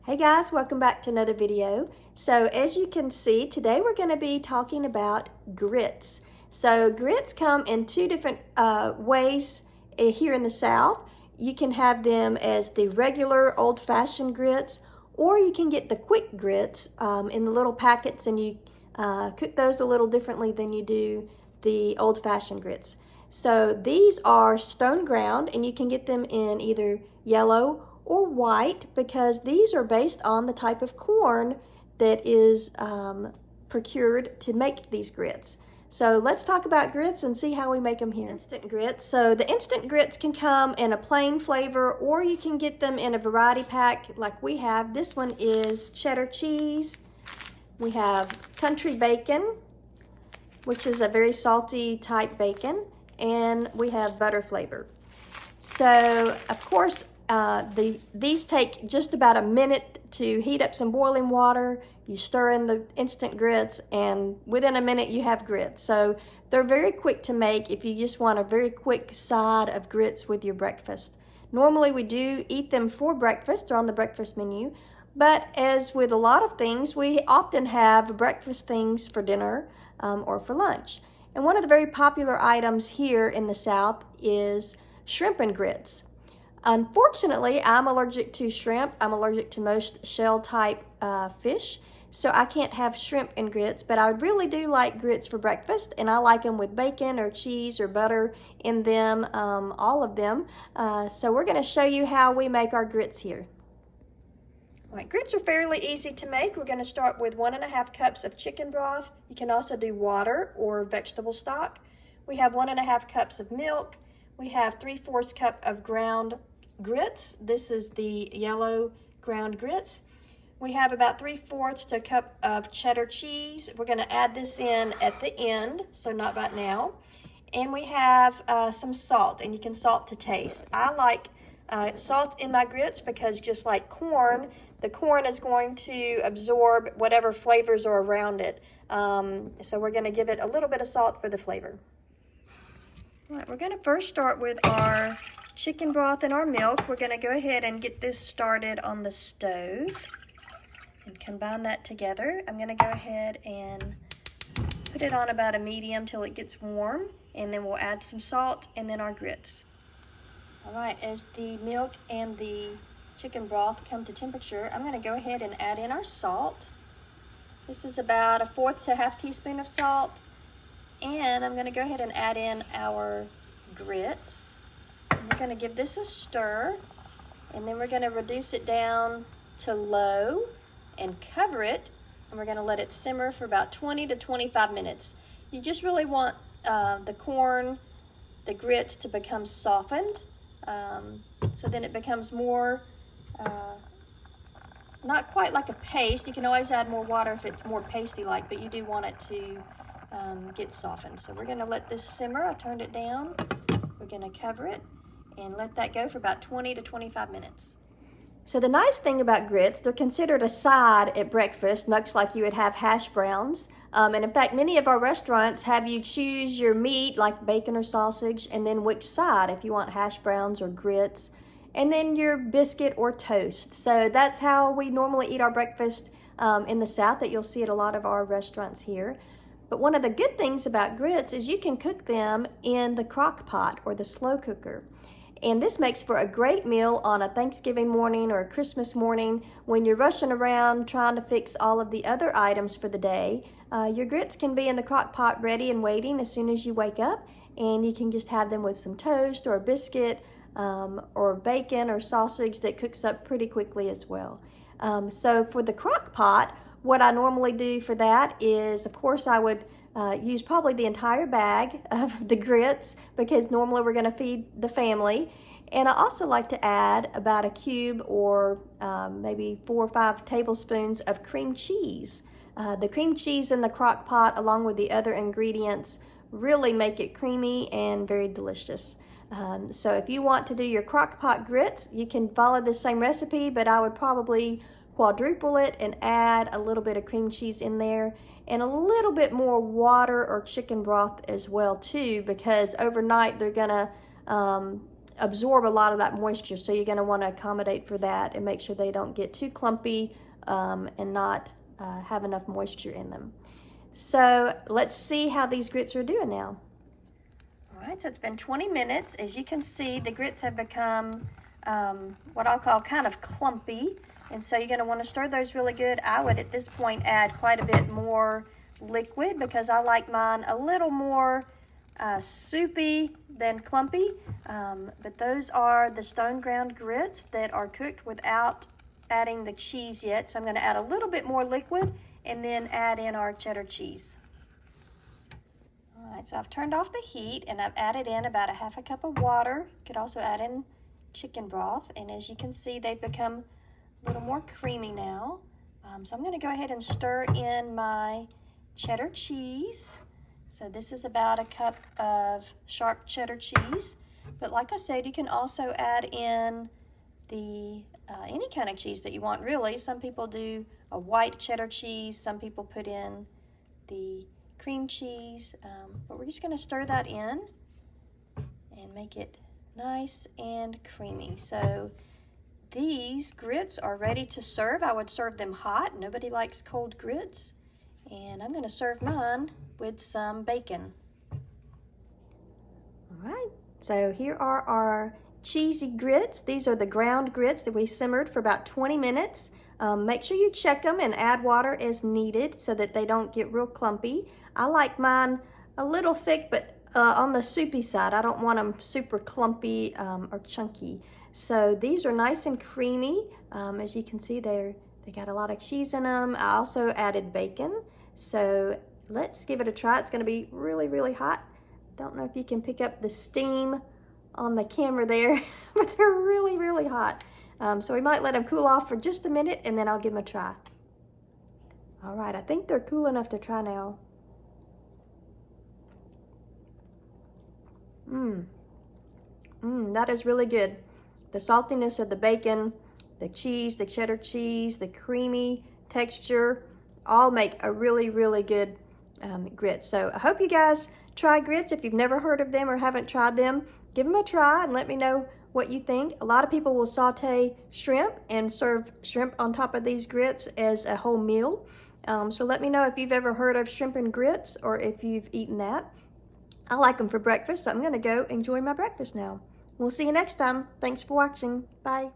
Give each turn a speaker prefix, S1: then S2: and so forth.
S1: Hey guys, welcome back to another video. So as you can see, today we're going to be talking about grits. So grits come in two different ways here in the South. You can have them as the regular old-fashioned grits, or you can get the quick grits in the little packets, and you cook those a little differently than you do the old-fashioned grits. So these are stone ground, and you can get them in either yellow or white, because these are based on the type of corn that is procured to make these grits. So let's talk about grits and see how we make them here. Instant grits. So the instant grits can come in a plain flavor, or you can get them in a variety pack like we have. This one is cheddar cheese. We have country bacon, which is a very salty type bacon, and we have butter flavor. So of course, these take just about a minute to heat up some boiling water. You stir in the instant grits, and within a minute you have grits. So they're very quick to make if you just want a very quick side of grits with your breakfast. Normally we do eat them for breakfast. They're on the breakfast menu. But as with a lot of things, we often have breakfast things for dinner or for lunch. And one of the very popular items here in the South is shrimp and grits. Unfortunately, I'm allergic to shrimp. I'm allergic to most shell type fish, so I can't have shrimp and grits, but I really do like grits for breakfast, and I like them with bacon or cheese or butter in them, all of them. So we're going to show you how we make our grits here. All right, grits are fairly easy to make. We're going to start with 1½ cups of chicken broth. You can also do water or vegetable stock. We have 1½ cups of milk. We have 3/4 cup of ground grits. This is the yellow ground grits. We have about 3/4 cup of cheddar cheese. We're going to add this in at the end, so not right now. And we have some salt, and you can salt to taste. I like salt in my grits because, just like corn, the corn is going to absorb whatever flavors are around it. So we're going to give it a little bit of salt for the flavor. All right, we're going to first start with our chicken broth and our milk. We're going to go ahead and get this started on the stove and combine that together. I'm going to go ahead and put it on about a medium till it gets warm, and then we'll add some salt and then our grits. All right, as the milk and the chicken broth come to temperature, I'm going to go ahead and add in our salt. This is about 1/4 to 1/2 teaspoon of salt. And I'm going to go ahead and add in our grits. We're going to give this a stir, and then we're going to reduce it down to low and cover it, and we're going to let it simmer for about 20 to 25 minutes. You just really want the corn, the grit to become softened, so then it becomes more, not quite like a paste. You can always add more water if it's more pasty-like, but you do want it to get softened. So we're going to let this simmer. I turned it down. We're going to cover it and let that go for about 20 to 25 minutes. So the nice thing about grits, they're considered a side at breakfast, much like you would have hash browns. And in fact, many of our restaurants have you choose your meat, like bacon or sausage, and then which side, if you want hash browns or grits, and then your biscuit or toast. So that's how we normally eat our breakfast in the South, that you'll see at a lot of our restaurants here. But one of the good things about grits is you can cook them in the crock pot or the slow cooker. And this makes for a great meal on a Thanksgiving morning or a Christmas morning when you're rushing around trying to fix all of the other items for the day. Your grits can be in the crock pot ready and waiting as soon as you wake up, and you can just have them with some toast or a biscuit or bacon or sausage that cooks up pretty quickly as well. So for the crock pot, what I normally do for that is, of course, I would use probably the entire bag of the grits, because normally we're going to feed the family. And I also like to add about a cube or maybe 4 or 5 tablespoons of cream cheese. The cream cheese in the crock pot, along with the other ingredients, really make it creamy and very delicious. So if you want to do your crock pot grits, you can follow the same recipe, but I would probably quadruple it and add a little bit of cream cheese in there, and a little bit more water or chicken broth as well too, because overnight they're gonna absorb a lot of that moisture, so you're going to want to accommodate for that and make sure they don't get too clumpy and not have enough moisture in them. So let's see how these grits are doing now. All right, so it's been 20 minutes. As you can see, the grits have become what I'll call kind of clumpy, and so you're going to want to stir those really good. I would at this point add quite a bit more liquid because I like mine a little more soupy than clumpy, but those are the stone ground grits that are cooked without adding the cheese yet. So I'm going to add a little bit more liquid and then add in our cheddar cheese. All right, so I've turned off the heat and I've added in about a half a cup of water. You could also add in chicken broth, and as you can see, they've become a little more creamy now. So I'm going to go ahead and stir in my cheddar cheese. So this is about a cup of sharp cheddar cheese, but like I said, you can also add in the any kind of cheese that you want, really. Some people do a white cheddar cheese, some people put in the cream cheese, but we're just going to stir that in and make it nice and creamy. So these grits are ready to serve. I would serve them hot. Nobody likes cold grits. And I'm going to serve mine with some bacon. All right, so here are our cheesy grits. These are the ground grits that we simmered for about 20 minutes. Make sure you check them and add water as needed so that they don't get real clumpy. I like mine a little thick, but on the soupy side. I don't want them super clumpy or chunky. So these are nice and creamy. As you can see, they got a lot of cheese in them. I also added bacon. So let's give it a try. It's going to be really, really hot. Don't know if you can pick up the steam on the camera there, but they're really, really hot. So we might let them cool off for just a minute and then I'll give them a try. All right, I think they're cool enough to try now. That is really good. The saltiness of the bacon, the cheese, the cheddar cheese, the creamy texture, all make a really, really good grit. So I hope you guys try grits. If you've never heard of them or haven't tried them, give them a try and let me know what you think. A lot of people will saute shrimp and serve shrimp on top of these grits as a whole meal. So let me know if you've ever heard of shrimp and grits or if you've eaten that. I like them for breakfast, so I'm going to go enjoy my breakfast now. We'll see you next time. Thanks for watching. Bye.